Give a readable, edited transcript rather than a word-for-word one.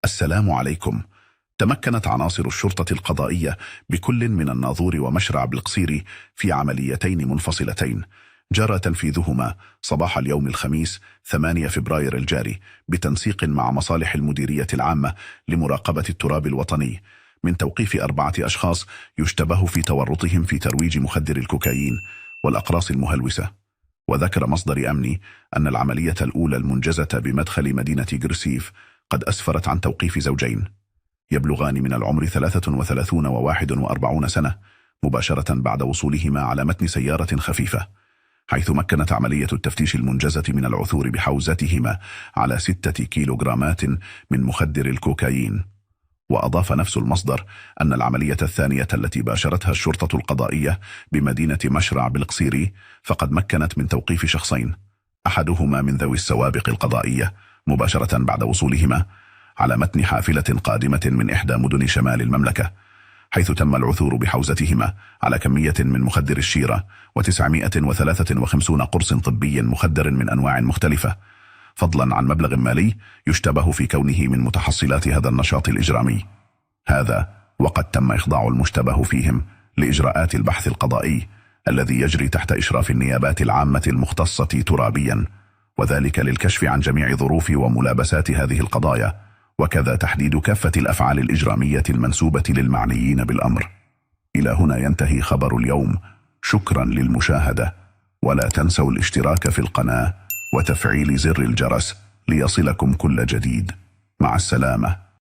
السلام عليكم. تمكنت عناصر الشرطة القضائية بكل من الناظور ومشرع بالقصير في عمليتين منفصلتين جرى تنفيذهما صباح اليوم الخميس 8 فبراير الجاري بتنسيق مع مصالح المديرية العامة لمراقبة التراب الوطني من توقيف 4 أشخاص يشتبه في تورطهم في ترويج مخدر الكوكايين والأقراص المهلوسة. وذكر مصدر أمني أن العملية الأولى المنجزة بمدخل مدينة جرسيف قد أسفرت عن توقيف زوجين يبلغان من العمر 33 و41 سنة مباشرة بعد وصولهما على متن سيارة خفيفة، حيث مكنت عملية التفتيش المنجزة من العثور بحوزتهما على 6 كيلوغرامات من مخدر الكوكايين. وأضاف نفس المصدر أن العملية الثانية التي باشرتها الشرطة القضائية بمدينة مشرع بالقصيري فقد مكنت من توقيف شخصين، أحدهما من ذوي السوابق القضائية مباشرة بعد وصولهما على متن حافلة قادمة من إحدى مدن شمال المملكة، حيث تم العثور بحوزتهما على كمية من مخدر الشيرة و953 قرص طبي مخدر من أنواع مختلفة، فضلا عن مبلغ مالي يشتبه في كونه من متحصلات هذا النشاط الإجرامي. هذا وقد تم إخضاع المشتبه فيهم لإجراءات البحث القضائي الذي يجري تحت إشراف النيابات العامة المختصة ترابيا، وذلك للكشف عن جميع ظروف وملابسات هذه القضايا، وكذا تحديد كافة الأفعال الإجرامية المنسوبة للمعنيين بالأمر. إلى هنا ينتهي خبر اليوم. شكرا للمشاهدة، ولا تنسوا الاشتراك في القناة وتفعيل زر الجرس ليصلكم كل جديد. مع السلامة.